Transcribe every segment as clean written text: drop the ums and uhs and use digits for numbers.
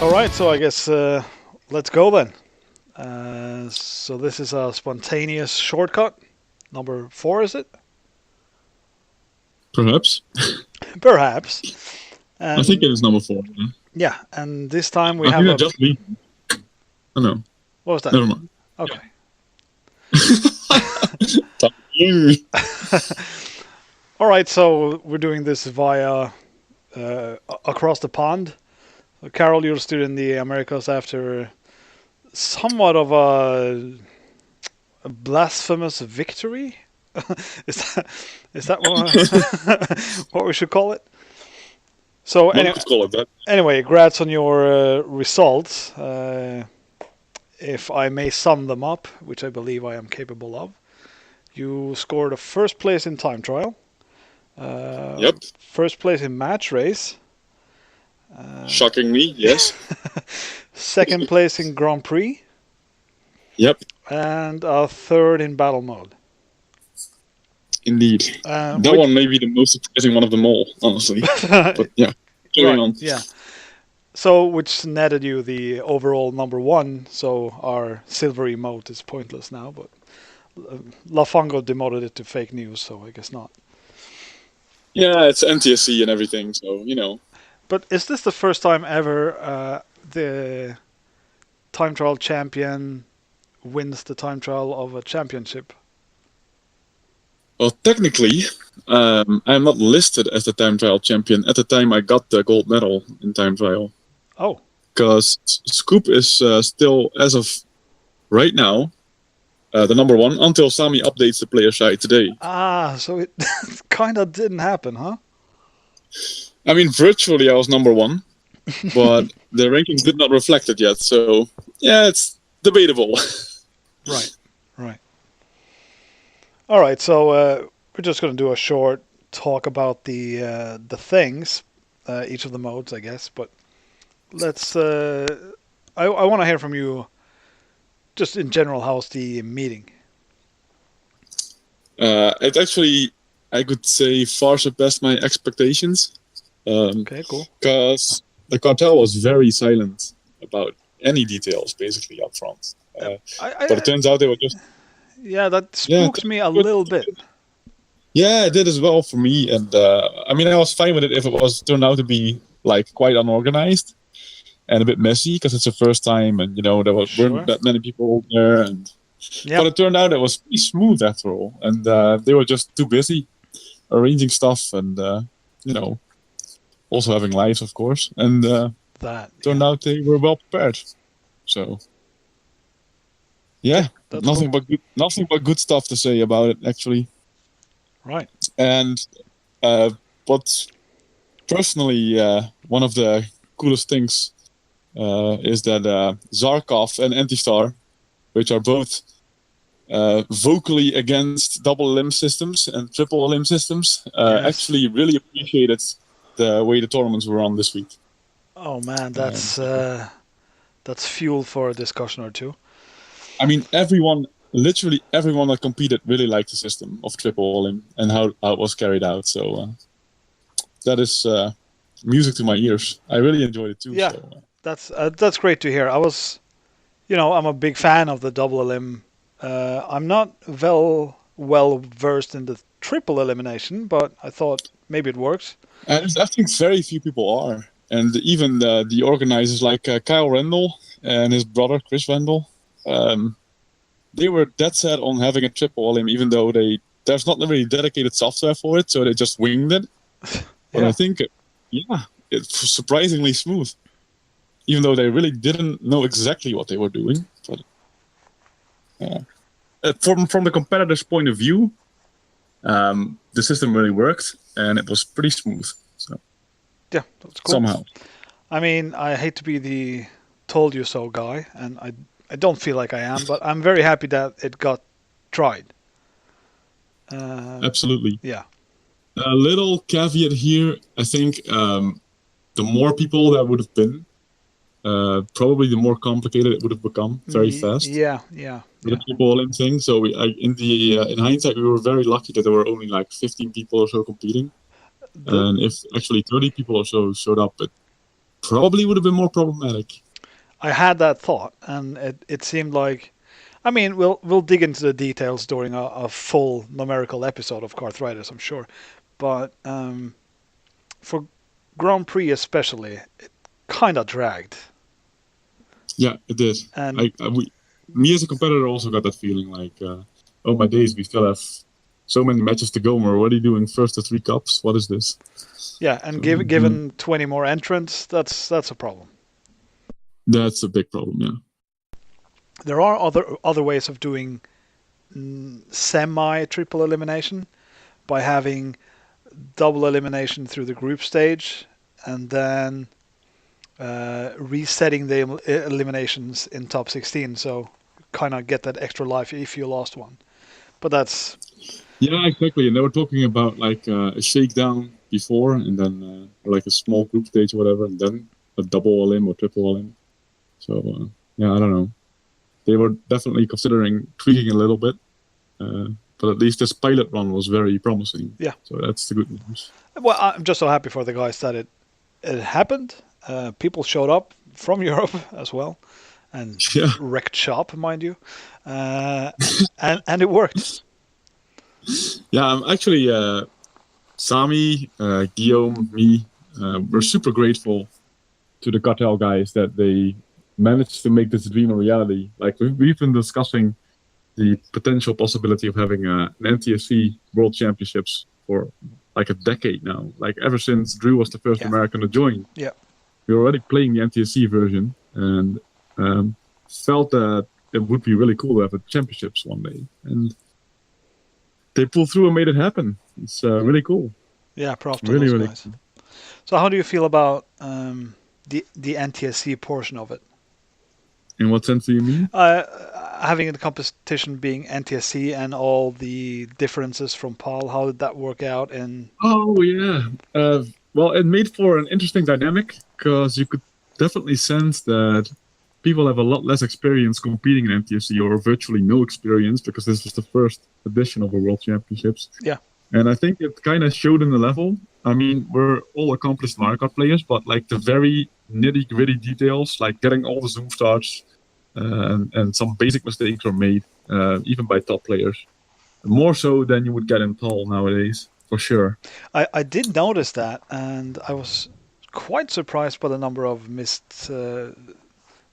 All right, so I guess let's go then. So this is a spontaneous shortcut. Number 4, is it? Perhaps. Perhaps. I think And it is number 4. Yeah. yeah, and this time we I have think I a. just beat. Oh no, What was that? never mind. Okay. Thank you. All right, so we're doing this via across the pond. So Carol, you're still in the Americas after somewhat of a blasphemous victory. Is that what we should call it? So One could call it that. anyway, congrats on your results. If I may sum them up, which I believe I am capable of, you scored a first place in time trial, Yep. first place in match race, Shocking me, yes. second place in Grand Prix, Yep, and a third in battle mode. indeed. Uh, That which- one may be the most surprising one of them all, honestly. But yeah, carry right, on. yeah. So, which netted you the overall number 1. So our silver emote is pointless now, but Lafango demoted it to fake news, so I guess not. Yeah, it's NTSC and everything, so, you know. But is this the first time ever the time trial champion wins the time trial of a championship? Well, technically, I'm not listed as the time trial champion at the time I got the gold medal in time trial. Oh, Because Scoop is still, as of right now, the number 1 until Sami updates the player side today. so it kind of didn't happen, huh? I mean, virtually I was number 1, but the rankings did not reflect it yet. So, yeah, it's debatable. Right, right. All right, so we're just going to do a short talk about the things, each of the modes, I guess. But let's. I want to hear from you, just in general. How's the meeting? It actually, I could say, far surpassed my expectations. Okay, cool. Because the cartel was very silent about any details, basically, up front. But it turns out they were just. Yeah, that spooks me a little bit. Yeah, it did as well for me, and I mean, I was fine with it if it was turned out to be like quite unorganized and a bit messy because it's the first time, and you know there weren't that many people there, and but it turned out it was pretty smooth after all, and they were just too busy arranging stuff, and you know, also having lives, of course, and turned out they were well prepared. So yeah, nothing but good stuff to say about it, actually. Right. And but personally, one of the coolest things is that Zarkov and Antistar, which are both vocally against double limb systems and triple limb systems, actually really appreciated the way the tournaments were run this week. Oh man, that's fuel for a discussion or two. I mean, literally everyone that competed really liked the system of triple limb and how it was carried out. So that is music to my ears. I really enjoyed it too. Yeah, so, that's great to hear. I'm a big fan of the double limb. I'm not well versed in the triple elimination, but I thought maybe it works. I think very few people are, and even the organizers like Kyle Rendell and his brother Chris Rendell. They were dead set on having a triple limb, even though there's not really dedicated software for it, so they just winged it. But I think, it's surprisingly smooth, even though they really didn't know exactly what they were doing. But from the competitor's point of view, the system really worked, and it was pretty smooth. So yeah, that's cool. Somehow, I mean, I hate to be the told you so guy, and I don't feel like I am, but I'm very happy that it got tried. Absolutely. Yeah. A little caveat here, I think the more people there would have been, probably the more complicated it would have become very fast. Yeah. The triple limb thing. So in hindsight, we were very lucky that there were only like 15 people or so competing. And if actually 30 people or so showed up, it probably would have been more problematic. I had that thought, and it seemed like, I mean, we'll dig into the details during a full numerical episode of Kartriders, I'm sure, but for Grand Prix especially, it kind of dragged. Yeah, it did. And Me as a competitor also got that feeling like, oh my days, we still have so many matches to go. We're already doing first of 3 cups. What is this? yeah, and given 20 more entrants, that's a problem. That's a big problem, yeah. There are other ways of doing semi-triple elimination by having double elimination through the group stage and then resetting the eliminations in top 16, so kind of get that extra life if you lost one. But that's... Yeah, exactly. And they were talking about like a shakedown before and then like a small group stage or whatever, and then a double elim or triple elim. So, yeah, I don't know. They were definitely considering tweaking a little bit, but at least this pilot run was very promising. Yeah. So that's the good news. Well, I'm just so happy for the guys that it happened. People showed up from Europe as well, and wrecked shop, mind you, and it worked. Yeah, I'm actually Sami, Guillaume, me, we're super grateful to the cartel guys that they managed to make this dream a reality. Like we've been discussing the potential possibility of having an NTSC World Championships for like a decade now. Like ever since Drew was the first American to join. Yeah, we were already playing the NTSC version and felt that it would be really cool to have a championships one day. And they pulled through and made it happen. It's really cool. Yeah, props to those guys. Cool. So how do you feel about the NTSC portion of it? In what sense do you mean? Having the competition being NTSC and all the differences from PAL, how did that work out? Oh, yeah. Well, it made for an interesting dynamic because you could definitely sense that people have a lot less experience competing in NTSC or virtually no experience because this was the first edition of the World Championships. Yeah. And I think it kind of showed in the level. I mean, we're all accomplished Mario Kart players, but like the very nitty-gritty details, like getting all the zoom starts and some basic mistakes were made, even by top players. More so than you would get in PAL nowadays, for sure. I did notice that, and I was quite surprised by the number of missed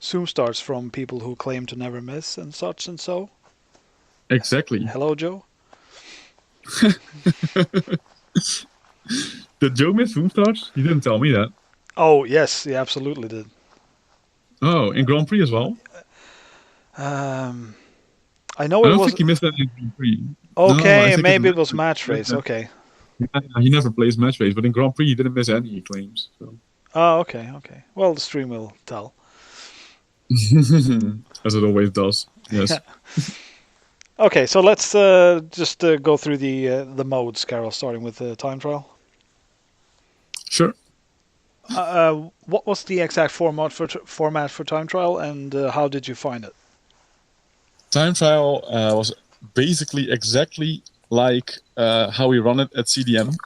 zoom starts from people who claim to never miss and such and so. Exactly. Hello, Joe. Did Joe miss zoom starts? You didn't tell me that. Oh, yes, he absolutely did. Oh, in Grand Prix as well? I know I it don't was... think he missed that in Grand Prix. Okay, no, maybe it was match race. Okay. Yeah, he never plays match race, but in Grand Prix he didn't miss any claims. So. Oh, okay. Well, the stream will tell. As it always does. Yes. Yeah. Okay, so let's just go through the modes, Karel, starting with the time trial. Sure. What was the exact format for time trial, and how did you find it? Time trial was basically exactly like how we run it at CDM,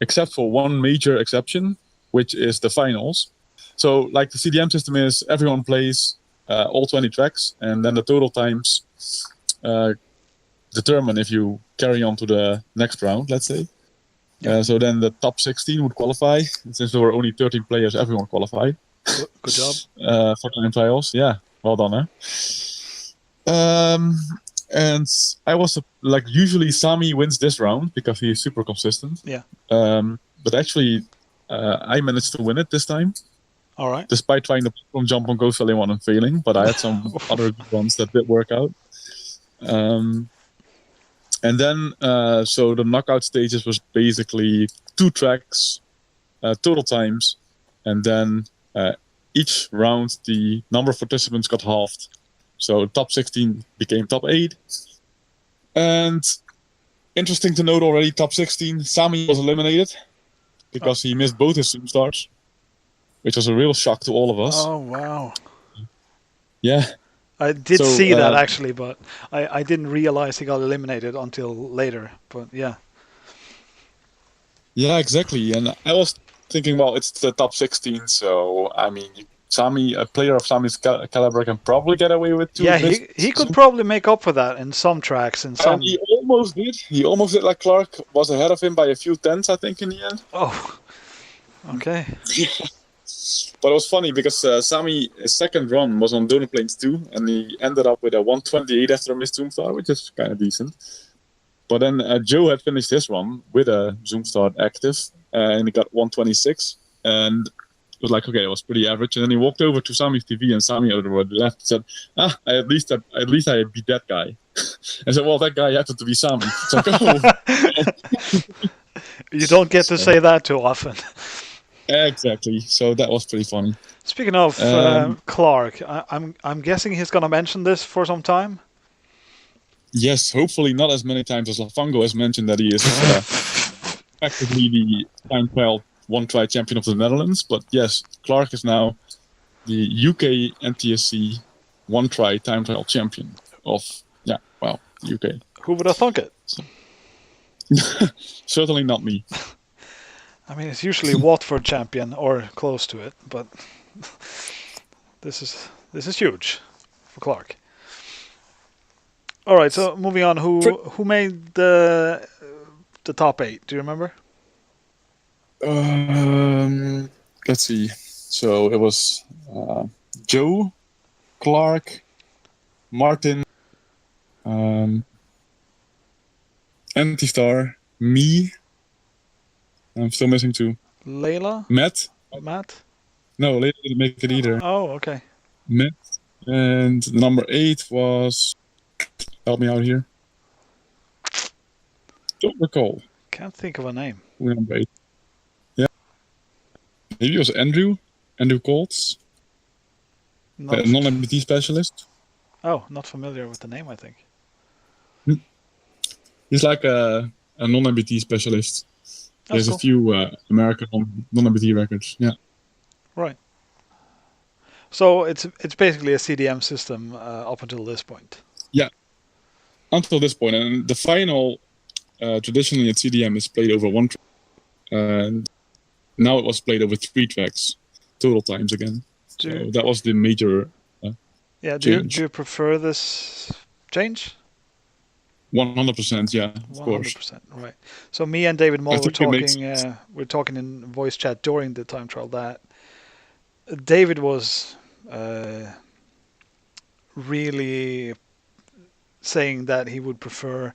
except for one major exception, which is the finals. So, like the CDM system is, everyone plays all 20 tracks, and then the total times determine if you carry on to the next round, let's say. So then the top 16 would qualify. And since there were only 13 players, everyone qualified. Good job. For time trials. Yeah, well done, huh? And I was like, usually Sami wins this round because he is super consistent. Yeah. But actually, I managed to win it this time. All right. Despite trying to platform jump on Ghost Valley 1 and failing, but I had some other good ones that did work out. And then, so the knockout stages was basically 2 tracks, total times, and then each round the number of participants got halved. So top 16 became top 8. And interesting to note already, top 16, Sami was eliminated because he missed both his zoom starts, which was a real shock to all of us. Oh, wow. Yeah. I did see that actually, but I didn't realize he got eliminated until later. But yeah. Yeah, exactly. And I was thinking, well, it's the top 16, so I mean, Sami, a player of Sami's caliber, can probably get away with 2 Yeah, misses. he could probably make up for that in some tracks. In some, And he almost did. He almost did. Like Clark was ahead of him by a few tenths, I think, in the end. oh, okay. But it was funny because Sami's second run was on donut planes too, and he ended up with a 128 after a missed zoom start, which is kind of decent. But then Joe had finished his run with a zoom start active, and he got 126, and it was like, okay, it was pretty average. And then he walked over to Sami's TV, and Sami over the left said, at least I beat that guy. I said, well, that guy happened to be Sami. It's like, oh. You don't get to say that too often. Exactly. So that was pretty funny. Speaking of Clark, I'm guessing he's gonna mention this for some time. Yes, hopefully not as many times as Lafango has mentioned that he is effectively the time trial one-try champion of the Netherlands. But yes, Clark is now the UK NTSC one-try time trial champion of UK. Who would have thunk it? Certainly not me. I mean, it's usually Watford champion or close to it, but this is huge for Clark. All right, so moving on, who made the top 8? Do you remember? Let's see. So it was Joe, Clark, Martin, Anti-Star, me. I'm still missing 2. Layla? Matt? No, Layla didn't make it either. Oh, okay. Matt. And number 8 was... Help me out here. Don't recall. Can't think of a name. Number 8. Yeah. Maybe it was Andrew. Andrew Colts. A non-MBT specialist. Oh, not familiar with the name, I think. He's like a non-MBT specialist. There's cool. a few American non-MBT records. Yeah. Right. So it's basically a CDM system up until this point. Yeah. Until this point, and the final traditionally at CDM is played over 1 track, and now it was played over 3 tracks total times again. So that was the major change. Do you prefer this change? 100%, yeah, of 100%, course. 100%, right. So me and David Moore were talking in voice chat during the time trial that David was really saying that he would prefer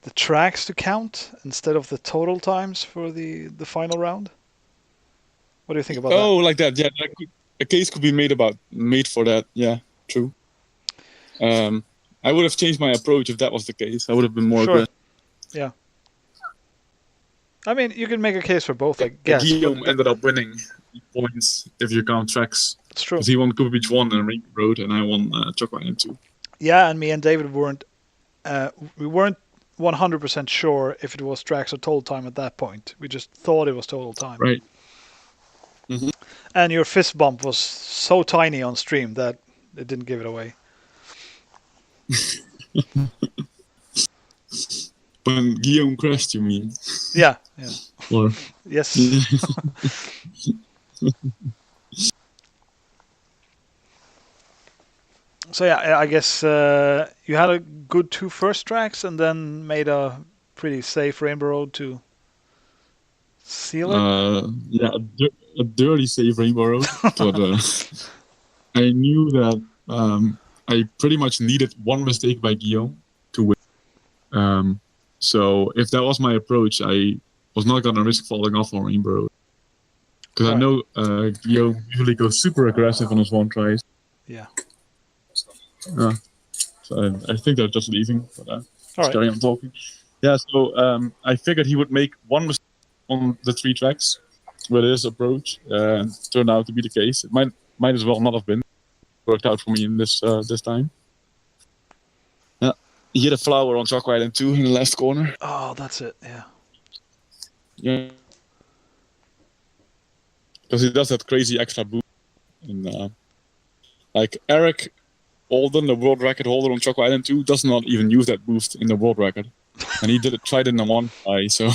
the tracks to count instead of the total times for the final round. What do you think about that? Oh, like that, yeah. A case could be made for that, yeah, true. I would have changed my approach if that was the case. I would have been more aggressive. Yeah. I mean, you can make a case for both, I guess. Guillaume ended up winning points if you count tracks. It's true. Because he won Cooper Beach 1 and Ring Road, and I won Chocolate Island 2. Yeah, and me and David weren't 100% sure if it was tracks or total time at that point. We just thought it was total time. Right. Mm-hmm. And your fist bump was so tiny on stream that it didn't give it away. When Guillaume crashed, you mean? Yeah. Or yes. So yeah, I guess you had a good 2 first tracks and then made a pretty safe Rainbow Road to seal it. Yeah, a dirty save Rainbow Road, but I knew that I pretty much needed 1 mistake by Guillaume to win. So if that was my approach, I was not going to risk falling off on Rainbow Road. Because I know Guillaume usually goes super aggressive on his 1 tries. Yeah. So I think they're just leaving, but just carry on talking. Yeah, so I figured he would make 1 mistake on the 3 tracks with his approach, and it turned out to be the case. It might as well not have been. Worked out for me in this time. Yeah, he hit a flower on Chocolate Island 2 in the left corner. Oh, that's it. Yeah. Yeah. Because he does that crazy extra boost. And, like Eric Alden, the world record holder on Chocolate Island 2, does not even use that boost in the world record. And he tried it in a 1 try, so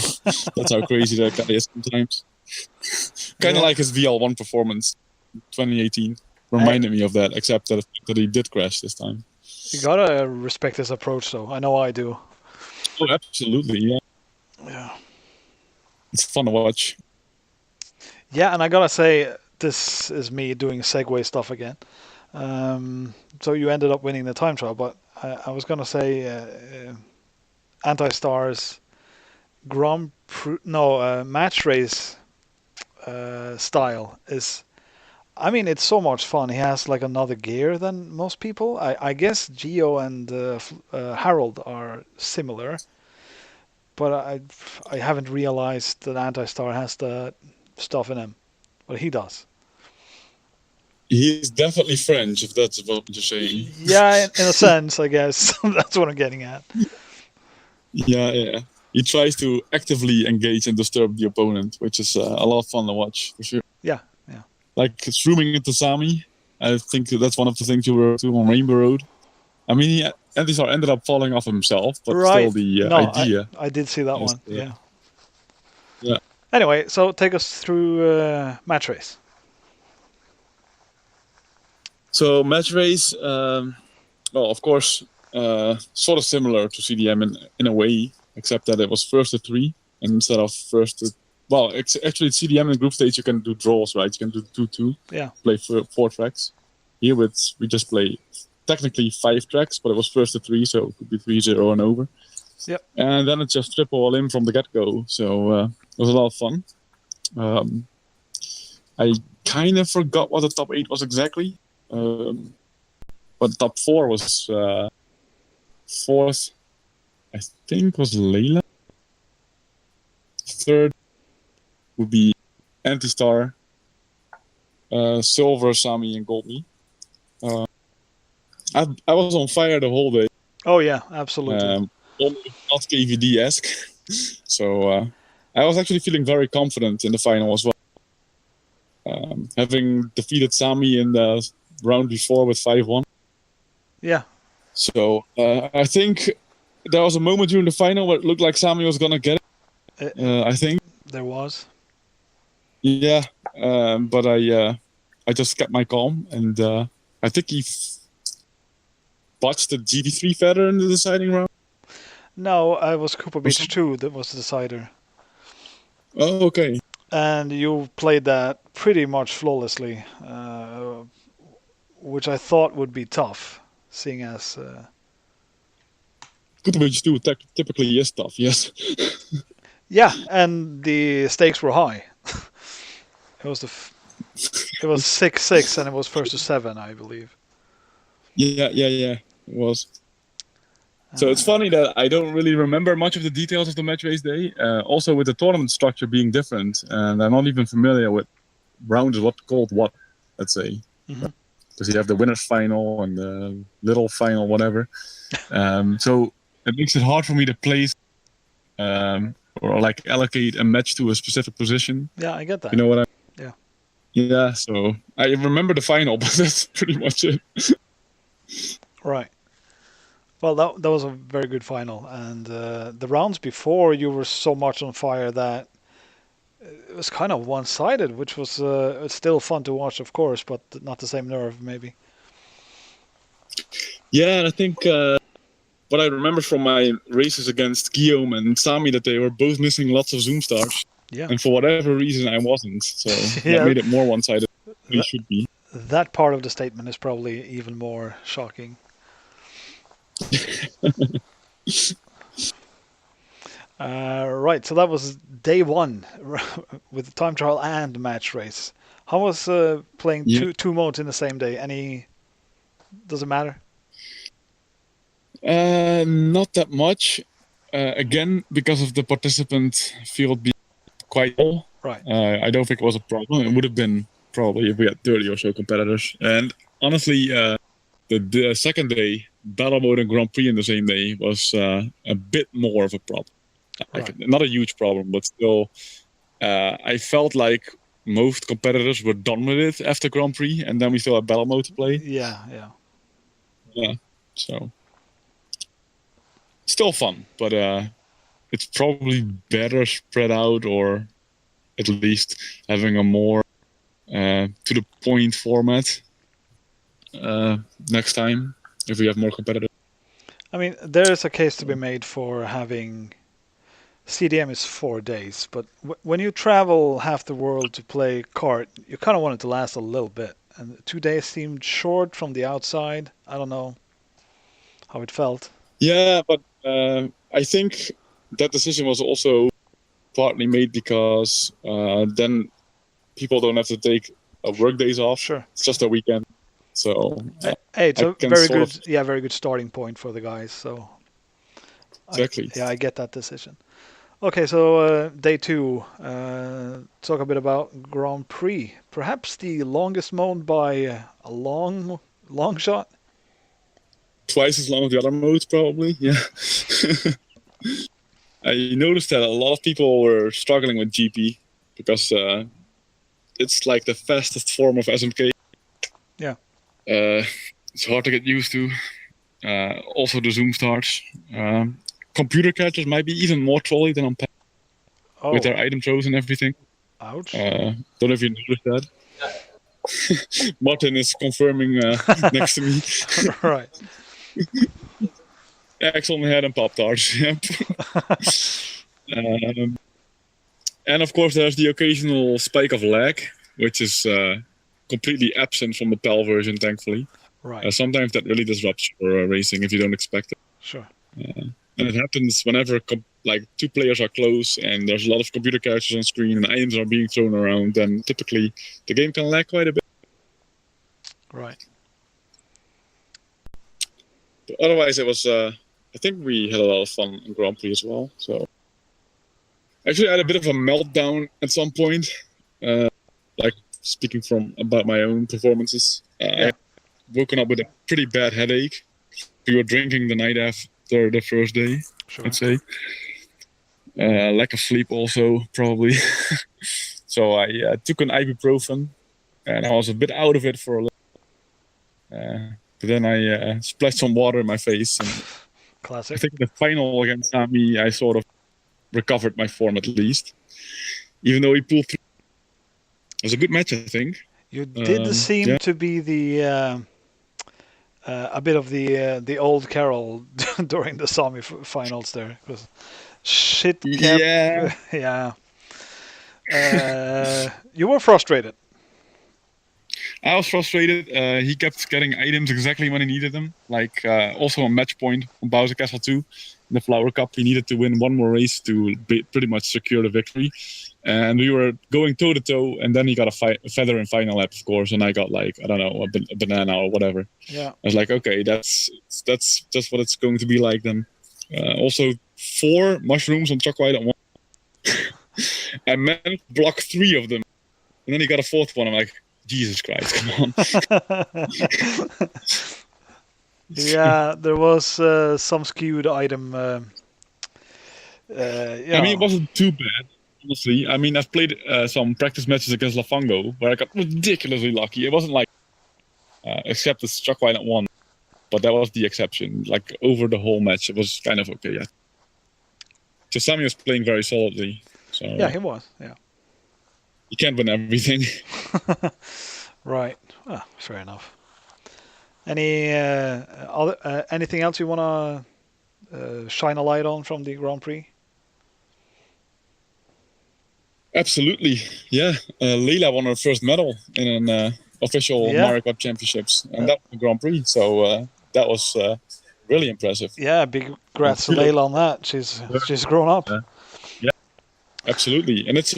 that's how crazy that guy is sometimes. Kind of like his VL1 performance 2018 reminded me of that, except that he did crash this time. You gotta respect his approach, though. I know I do. Oh, absolutely, yeah. Yeah. It's fun to watch. Yeah, and I gotta say, this is me doing Segway stuff again. So you ended up winning the time trial, but I was gonna say Anti-Stars match race style is. I mean, it's so much fun. He has like another gear than most people. I guess Geo and Harold are similar, but I haven't realized that Anti-Star has the stuff in him, but he does. He's definitely French, if that's what you're saying. Yeah, in a sense, I guess that's what I'm getting at. Yeah. He tries to actively engage and disturb the opponent, which is a lot of fun to watch, for sure. Yeah. Like zooming into Sami, I think that's one of the things you were doing on Rainbow Road. I mean, Antistar ended up falling off himself, but still the idea. I did see that one. Yeah. Yeah. Anyway, so take us through match race. So match race, well, of course, sort of similar to CDM in a way, except that it was first to 3 instead of first to. Well, actually, CDM in group stage you can do draws, right? You can do 2-2. Yeah. Play 4 tracks. Here we just play technically 5 tracks, but it was first to 3, so it could be 3-0 and over. Yep. And then it's just triple all in from the get-go, so it was a lot of fun. I kind of forgot what the top 8 was exactly, but top 4 was 4th, I think, was Layla. 3rd would be Anti-Star, Silver, Sami, and Gold me. I was on fire the whole day. Oh yeah, absolutely. Not KVD-esque. So I was actually feeling very confident in the final as well. Having defeated Sami in the round before with 5-1. Yeah. So I think there was a moment during the final where it looked like Sami was gonna get it. I think there was. Yeah, but I just kept my calm, and I think he botched the GB3 feather in the deciding round. No, it was Cooper Beach 2 that was the decider. Oh, okay. And you played that pretty much flawlessly, which I thought would be tough, seeing as... Cooper Beach 2 typically is tough, yes. Yeah, and the stakes were high. It was 6-6 and it was first to 7, I believe. Yeah, it was. So it's funny that I don't really remember much of the details of the match race day. Also with the tournament structure being different, and I'm not even familiar with rounds called what, let's say. Because you have the winner's final and the little final, whatever. So it makes it hard for me to place or like allocate a match to a specific position. Yeah, I get that. You know what I mean? Yeah. Yeah, so I remember the final, but that's pretty much it. Right. Well, that was a very good final, and the rounds before you were so much on fire that it was kind of one-sided, which was still fun to watch, of course, but not the same nerve, maybe. Yeah, and I think what I remember from my races against Guillaume and Sami that they were both missing lots of Zoom stars. Yeah. And for whatever reason, I wasn't. So that made it more one-sided than it should be. That part of the statement is probably even more shocking. Right, so that was day 1 with time trial and match race. How was playing two modes in the same day? Does it matter? Not that much. Again, because of the participant field being quite full. Right. I don't think it was a problem. It would have been probably if we had 30 or so competitors. And honestly, the second day, Battle Mode and Grand Prix in the same day was a bit more of a problem. Right. Not a huge problem, but still, I felt like most competitors were done with it after Grand Prix, and then we still had Battle Mode to play. Yeah. So still fun, but it's probably better spread out or at least having a more to the point format next time if we have more competitive. I mean, there is a case to be made for having CDM is 4 days, but when you travel half the world to play Kart, you kind of want it to last a little bit. And 2 days seemed short from the outside. I don't know how it felt. Yeah, but I think that decision was also partly made because then people don't have to take work days off. Sure. It's just a weekend. So hey, it's a very good, very good starting point for the guys. So exactly. I get that decision. Okay, so day 2. Talk a bit about Grand Prix. Perhaps the longest mode by a long shot. Twice as long as the other modes, probably. Yeah. I noticed that a lot of people were struggling with GP because it's like the fastest form of SMK. Yeah. It's hard to get used to. Also, the zoom starts. Computer characters might be even more trolly than on PC with their item throws and everything. Ouch. Don't know if you noticed that. Martin is confirming next to me. Right. Axe on the head and Pop Tarts. Yep. And of course, there's the occasional spike of lag, which is completely absent from the PAL version, thankfully. Right. Sometimes that really disrupts your racing if you don't expect it. Sure. And it happens whenever like 2 players are close and there's a lot of computer characters on screen and items are being thrown around, then typically the game can lag quite a bit. Right. But otherwise, it was. I think we had a lot of fun in Grand Prix as well. So actually, I had a bit of a meltdown at some point. Like speaking about my own performances, I had woken up with a pretty bad headache. We were drinking the night after the first day, sure. I'd say. Lack of sleep also, probably. So I took an ibuprofen, and I was a bit out of it for a little. But then I splashed some water in my face. And classic. I think the final against Sami, I sort of recovered my form at least. Even though he pulled through. It was a good match, I think. You did seem to be the a bit of the old Karel during the semi-finals there. Because shit kept... Yeah. You were frustrated. I was frustrated. He kept getting items exactly when he needed them. Like also on match point on Bowser Castle 2, in the Flower Cup, he needed to win one more race to pretty much secure the victory. And we were going toe to toe, and then he got a feather in final lap, of course, and I got like, I don't know, a banana or whatever. Yeah. I was like, okay, that's just what it's going to be like then. Also, 4 mushrooms on Chocolate at once. I managed to block 3 of them, and then he got a 4th one. I'm like, Jesus Christ, come on. Yeah, there was some skewed item. I mean, it wasn't too bad, honestly. I mean, I've played some practice matches against Lafango where I got ridiculously lucky. It wasn't like, except the Chocolate at 1, but that was the exception. Like, over the whole match, it was kind of okay, yeah. Sami was playing very solidly. So yeah, he was, yeah. You can't win everything. Right. Oh, fair enough. Anything else you want to shine a light on from the Grand Prix? Absolutely, yeah. Leila won her first medal in an official Mario Kart Championships, and that was the Grand Prix. So that was really impressive. Yeah, big congrats to Leila on that. She's grown up. Yeah, absolutely, and it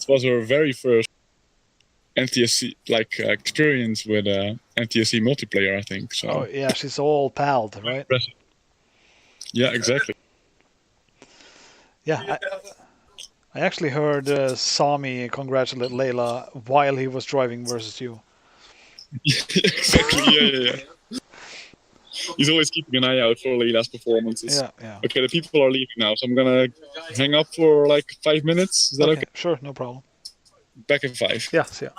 was her very first NTSC experience with NTSC multiplayer, I think. So. Oh yeah, she's all palled, right? Impressive. Yeah, exactly. Yeah, I actually heard Sami congratulate Leila while he was driving versus you. Exactly. Yeah. He's always keeping an eye out for Leila's performances. Yeah. Okay, the people are leaving now, so I'm gonna hang up for like 5 minutes. Is that okay? Sure, no problem. Back in 5. Yeah, see ya.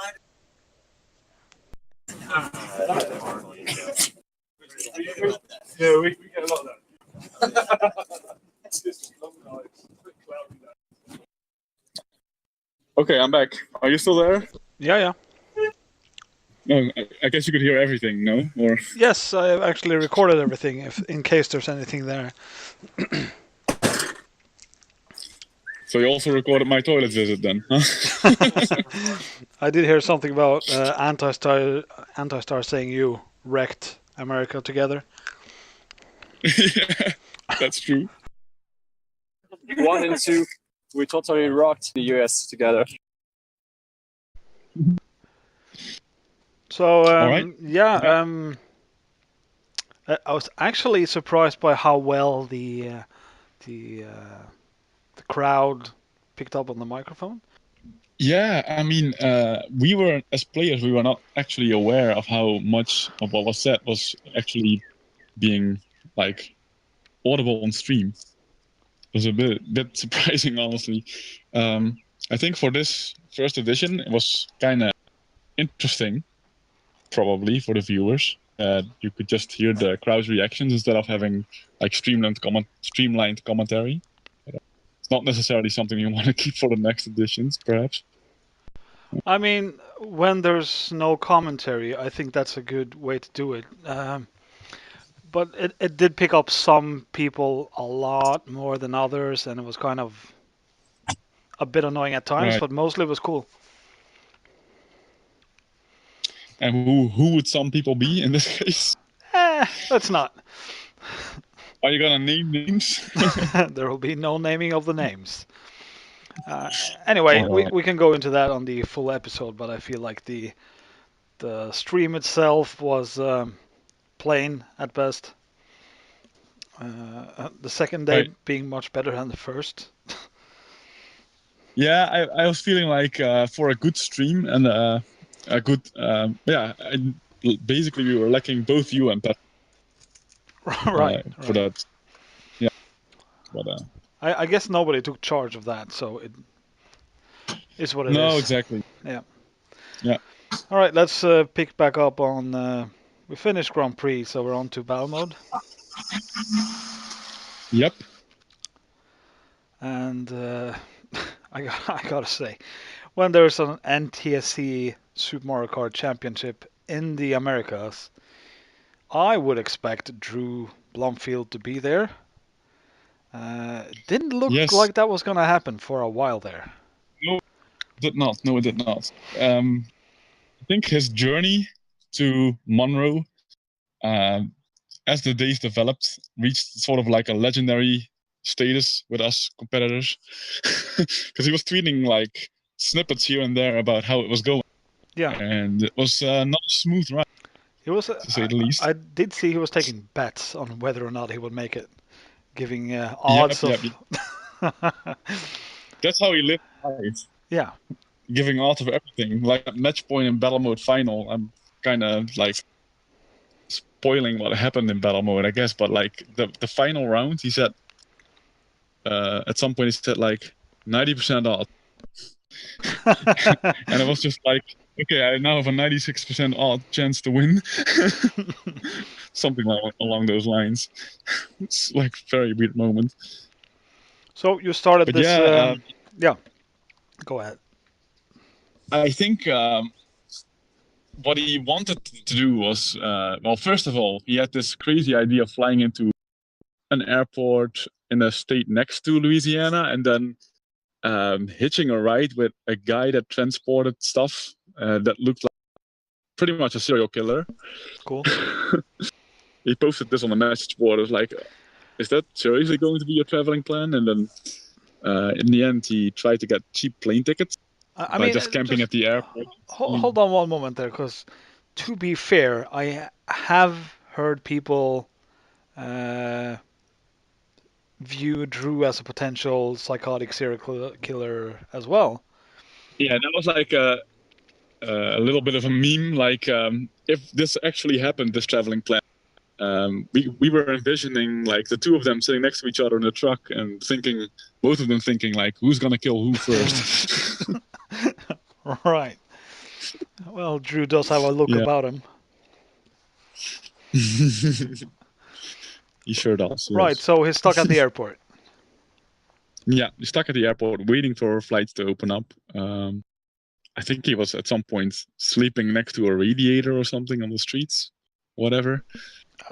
Yeah, we get a lot of that. It's just long nights, a bit cloudy day. Okay, I'm back. Are you still there? Yeah. No, I guess you could hear everything, no? Or Yes, I actually recorded everything if in case there's anything there. so you also recorded my toilet visit then? Huh? I did hear something about Anti-Star saying you wrecked America together. Yeah, that's true. 1 and 2, we totally rocked the US together. So All right. yeah, I was actually surprised by how well the crowd picked up on the microphone. Yeah, I mean, we were as players, we were not actually aware of how much of what was said was actually being like audible on stream. It was a bit surprising, honestly. I think for this first edition, it was kind of interesting, probably for the viewers. You could just hear the crowd's reactions instead of having like streamlined commentary. It's not necessarily something you want to keep for the next editions, perhaps. I mean, when there's no commentary, I think that's a good way to do it. But it did pick up some people a lot more than others, and it was kind of a bit annoying at times, Right. but mostly it was cool. And who would some people be in this case? Let's not. Are you gonna name names? There will be no naming of the names. Anyway, Alright. we can go into that on the full episode, but I feel like the stream itself was plain at best. The second day Right. being much better than the first. Yeah, I was feeling like for a good stream and a good basically we were lacking both you and Pat Right. for that. Yeah, but I guess nobody took charge of that, so it is what it no, is. exactly. Yeah. Yeah. All right, let's pick back up on. We finished Grand Prix, so we're on to battle mode. Yep. And I gotta say, when there's an NTSC Super Mario Kart Championship in the Americas, I would expect Drew Blomfield to be there. It didn't look Yes. like that was gonna happen for a while there. No, it did not. No, it did not. I think his journey to Monroe, as the days developed, reached sort of like a legendary status with us competitors, because he was tweeting like snippets here and there about how it was going. Yeah, And it was not a smooth ride, he was. to say the least. I did see he was taking bets on whether or not he would make it, giving odds Yep. of. That's how he lived life, Yeah. giving odds of everything. Like at match point in battle mode final, I'm kind of like spoiling what happened in battle mode, I guess. But like the final round, he said at some point he said like 90% odds, and it was just like, okay, I now have a 96% odd chance to win. Something along those lines. It's like a very weird moment. So you started But this. yeah, Yeah. Go ahead. I think what he wanted to do was, well, first of all, he had this crazy idea of flying into an airport in a state next to Louisiana and then hitching a ride with a guy that transported stuff that looked like pretty much a serial killer. Cool. He posted this on the message board. It was like, is that seriously going to be your traveling plan? And then in the end, he tried to get cheap plane tickets I by mean, just camping at the airport. hold on one moment there, because to be fair, I have heard people view Drew as a potential psychotic serial killer as well. Yeah, that was like a little bit of a meme. Like, if this actually happened, this traveling plan, we were envisioning like the two of them sitting next to each other in the truck and thinking, both of them thinking like, who's gonna kill who first? Right. Well, Drew does have a look Yeah. about him. He sure does. Right. Yes. So he's stuck at the airport. Yeah, stuck at the airport waiting for flights to open up. I think he was at some point sleeping next to a radiator or something on the streets, whatever.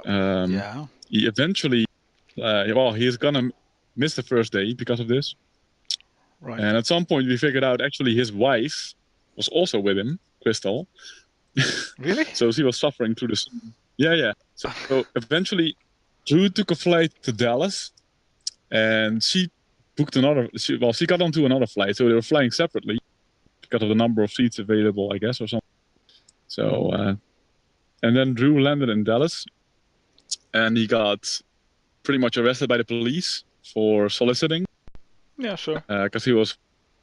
Yeah. He eventually, he's gonna miss the first day because of this. Right. And at some point, we figured out actually his wife was also with him, Crystal. Really? So she was suffering through the. Yeah. So eventually, Drew took a flight to Dallas, and she booked another. She got onto another flight, so they were flying separately because of the number of seats available, I guess, or something. So, and then Drew landed in Dallas, and he got pretty much arrested by the police for soliciting. Yeah, sure. Because he was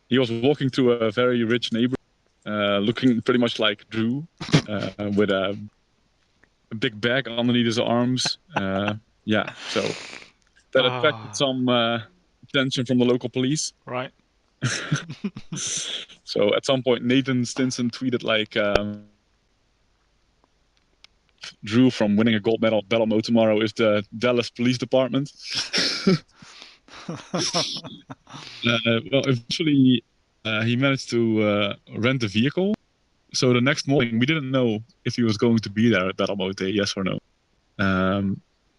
walking through a very rich neighborhood, looking pretty much like Drew, with a big bag underneath his arms. Yeah, so that attracted some attention from the local police. Right. So at some point, Nathan Stinson tweeted like, Drew from winning a gold medal at Battle Mode tomorrow is the Dallas Police Department. Well, eventually, he managed to rent a vehicle. So the next morning, we didn't know if he was going to be there at Battle Mode Day, yes or no.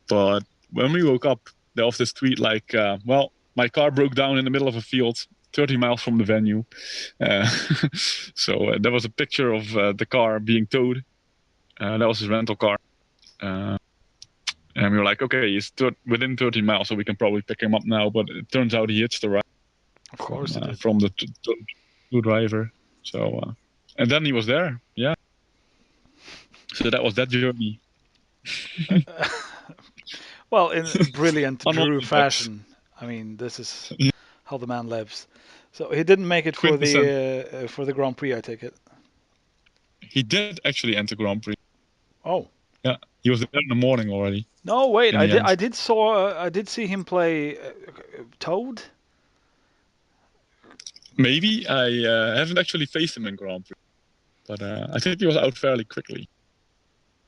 But when we woke up, there was this tweet like, well, my car broke down in the middle of a field 30 miles from the venue. So there was a picture of the car being towed. That was his rental car. And we were like, okay, he's within 30 miles, so we can probably pick him up now. But it turns out he hitched the ride. Of course it did. From the driver. So, and then he was there. Yeah. So that was that journey. Well, in brilliant Drew fashion. I mean, this is how the man lives. So he didn't make it for the Grand Prix, I take it. He did actually enter Grand Prix. Oh. Yeah, he was there in the morning already. No, wait. I did see him play Toad. Maybe I haven't actually faced him in Grand Prix, but I think he was out fairly quickly.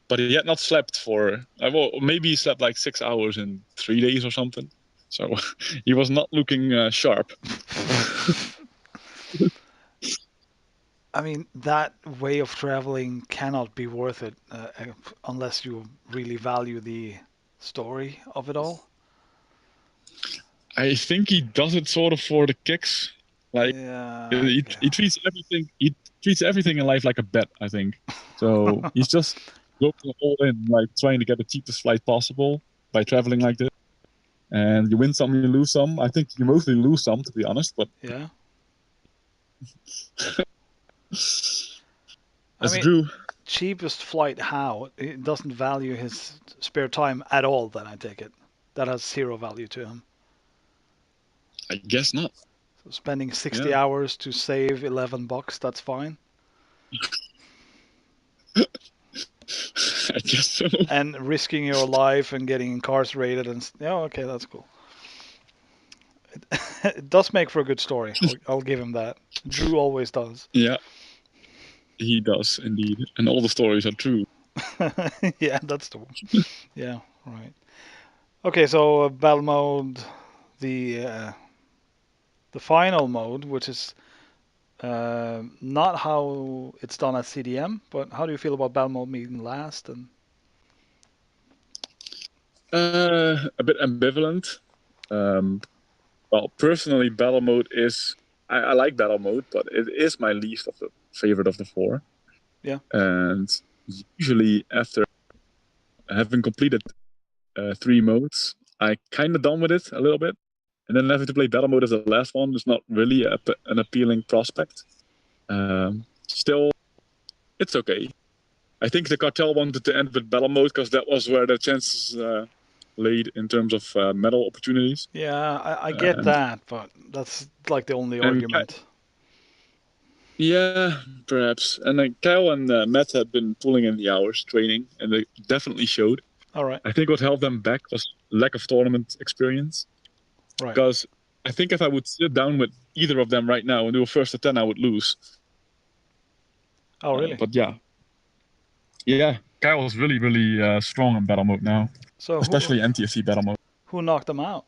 But he had not slept for well, maybe he slept like 6 hours in 3 days or something. So he was not looking sharp. I mean, that way of traveling cannot be worth it unless you really value the story of it all. I think he does it sort of for the kicks. Like he treats everything. He treats everything in life like a bet. I think so. He's just going all in, like trying to get the cheapest flight possible by traveling like this. And you win some, you lose some. I think you mostly lose some, to be honest. But yeah, that's Drew. Cheapest flight how? It doesn't value his spare time at all. Then I take it that has zero value to him. I guess not. So spending 60 hours to save $11, that's fine. I guess so. And risking your life and getting incarcerated and okay, that's cool. It does make for a good story. I'll give him that. Drew always does. Yeah, he does indeed, and all the stories are true. Yeah, that's the one. Yeah, right. Okay, so battle mode, the final mode, which is not how it's done at CDM, but how do you feel about battle mode being last? And a bit ambivalent. Well, personally, battle mode is I like battle mode, but it is my least of the favorite of the four. Yeah. And usually after having completed 3 modes, I kind of done with it a little bit, and then having to play battle mode as the last one is not really an appealing prospect. Still, it's okay. I think the cartel wanted to end with battle mode because that was where the chances laid in terms of medal opportunities. Yeah, I get that, but that's like the only argument. Yeah, perhaps. And Kyle and Matt had been pulling in the hours training, and they definitely showed. All right. I think what held them back was lack of tournament experience. Right. Because I think if I would sit down with either of them right now and do a first to 10, I would lose. Oh, really? But yeah, Kyle is really, really strong in battle mode now. So especially NTSC battle mode. Who knocked them out?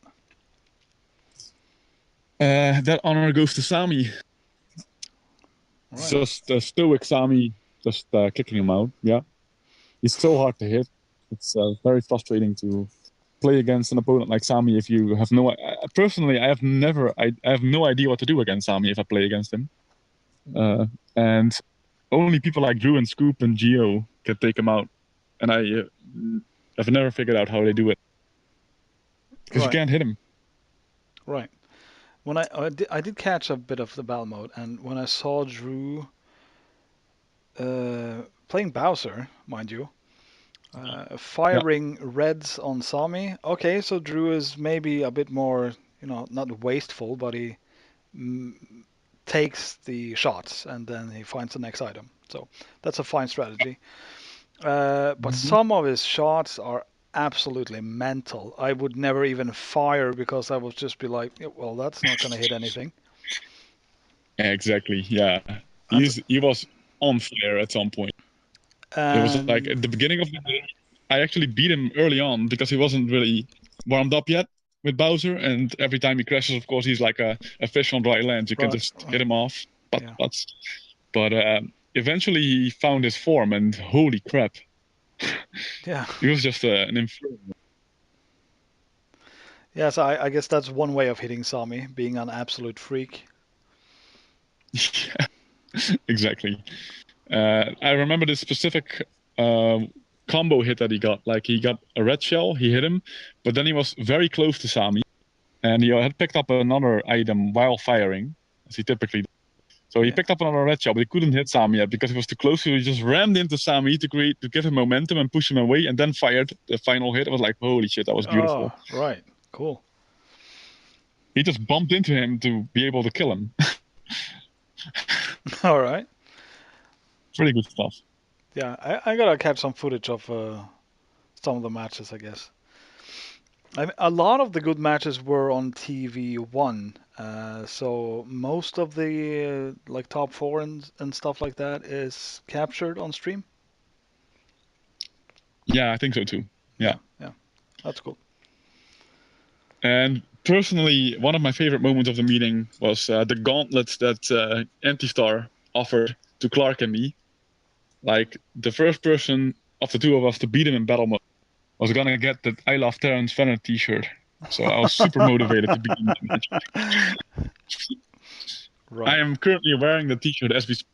That honor goes to Sami. Right. Just stoic Sami, just kicking him out. Yeah, he's so hard to hit. It's very frustrating to play against an opponent like Sami if you have no. Personally, I have never. I have no idea what to do against Sami if I play against him. And only people like Drew and Scoop and Geo can take him out. And I've never figured out how they do it because you can't hit him. Right. When I did catch a bit of the battle mode, and when I saw Drew playing Bowser, mind you, firing reds on Sami. Okay, so Drew is maybe a bit more, not wasteful, but he takes the shots and then he finds the next item. So that's a fine strategy. But some of his shots are absolutely mental. I would never even fire because I would just be like, "Yeah, well, that's not going to hit anything." Exactly. Yeah. He was on fire at some point. It was like at the beginning of the day, I actually beat him early on because he wasn't really warmed up yet with Bowser, and every time he crashes, of course, he's like a fish on dry land. You can just hit him off. But eventually he found his form, and holy crap. Yeah. He was just an inferno. Yeah, so I guess that's one way of hitting Sami, being an absolute freak. Yeah, exactly. I remember this specific combo hit that he got. Like he got a red shell, he hit him, but then he was very close to Sami, and he had picked up another item while firing, as he typically does. So he picked up another red shell, but he couldn't hit Sami yet because he was too close. So he just rammed into Sami to give him momentum and push him away, and then fired the final hit. It was like, holy shit, that was beautiful. Oh, right. Cool. He just bumped into him to be able to kill him. All right. Pretty good stuff. Yeah, I gotta catch some footage of some of the matches, I guess. A lot of the good matches were on TV1, so most of the like top four and stuff like that is captured on stream. Yeah, I think so too. Yeah. Yeah, that's cool. And personally, one of my favorite moments of the meeting was the gauntlets that Antistar offered to Clark and me. Like, the first person of the two of us to beat him in battle mode was gonna get the I Love Terrence Fenner t-shirt. So I was super motivated to beat him in that match. Right. I am currently wearing the t-shirt as we speak.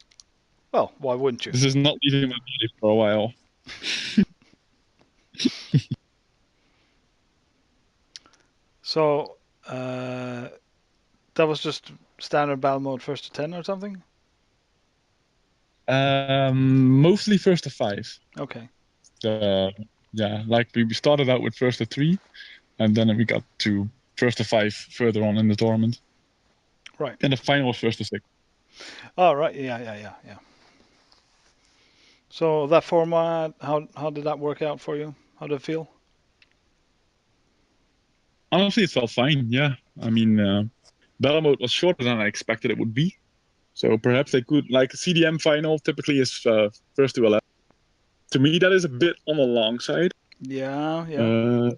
Well, why wouldn't you? This is not leaving my body for a while. So, that was just standard battle mode first to 10 or something? Mostly first to 5. Okay. Yeah, like we started out with first to 3, and then we got to first to 5 further on in the tournament. Right. And the final was first to 6. Oh, right. Yeah. So that format, how did that work out for you? How did it feel? Honestly, it felt fine. Yeah, I mean, battle mode was shorter than I expected it would be. So perhaps they could, like, CDM final typically is first to 11. To me, that is a bit on the long side. Yeah.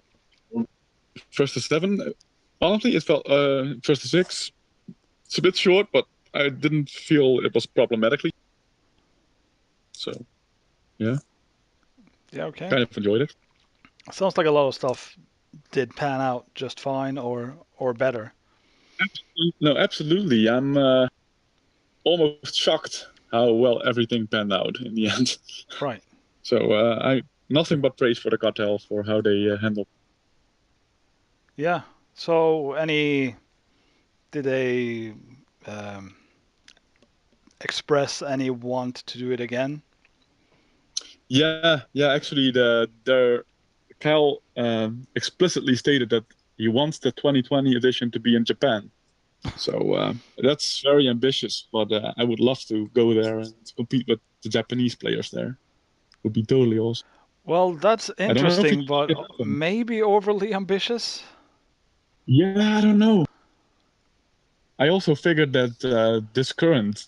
First to 7. Honestly, it felt first to 6. It's a bit short, but I didn't feel it was problematically. So, yeah. Yeah, okay. Kind of enjoyed it. Sounds like a lot of stuff did pan out just fine or better. No, absolutely. I'm almost shocked how well everything panned out in the end. Right. So I nothing but praise for the cartel for how they handled. Yeah. So did they um, express any want to do it again? Yeah. Actually, their Cal explicitly stated that he wants the 2020 edition to be in Japan. So that's very ambitious, but I would love to go there and compete with the Japanese players there. Would be totally awesome. Well, that's I don't know if interesting, but maybe overly ambitious. Yeah, I don't know. I also figured that this current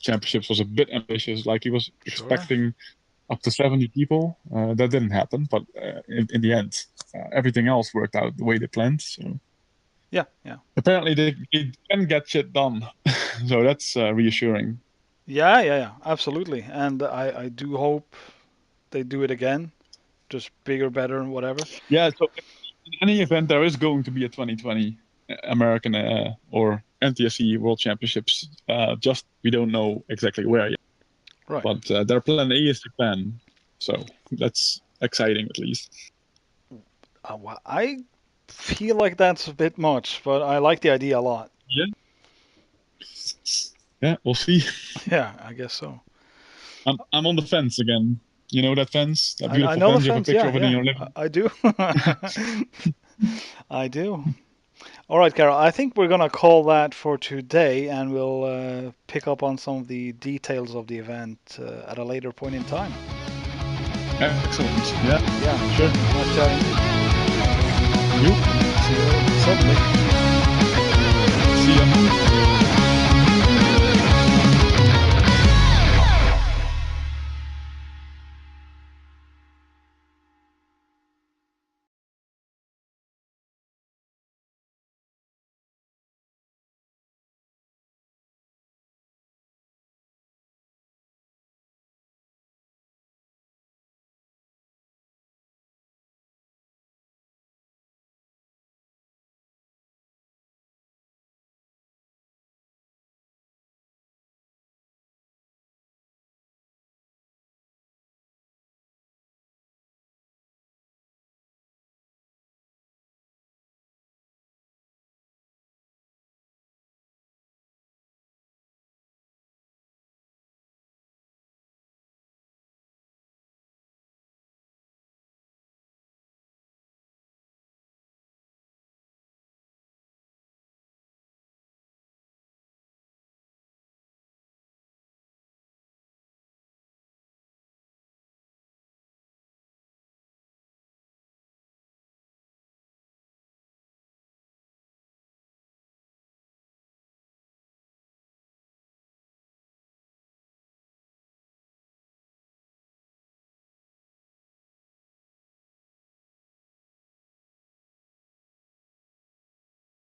championships was a bit ambitious. Like he was expecting up to 70 people. That didn't happen, but in the end, everything else worked out the way they planned. So Yeah, yeah. Apparently they can get shit done, so that's reassuring. Yeah, absolutely. And I do hope they do it again, just bigger, better, and whatever. Yeah, so in any event, there is going to be a 2020 American or NTSC World Championships. Just we don't know exactly where yet. Right. But their plan A is Japan, so that's exciting at least. Well, I feel like that's a bit much, but I like the idea a lot. Yeah. Yeah, we'll see. Yeah, I guess so. I'm on the fence again. You know that fence, that I beautiful know the fence. You have a fence. picture Yeah, of it in yeah, your living. I do. I do. All right, Carol. I think we're gonna call that for today, and we'll pick up on some of the details of the event at a later point in time. Excellent. Yeah. Yeah, Sure. nice chatting to You. you. See you shortly. See ya.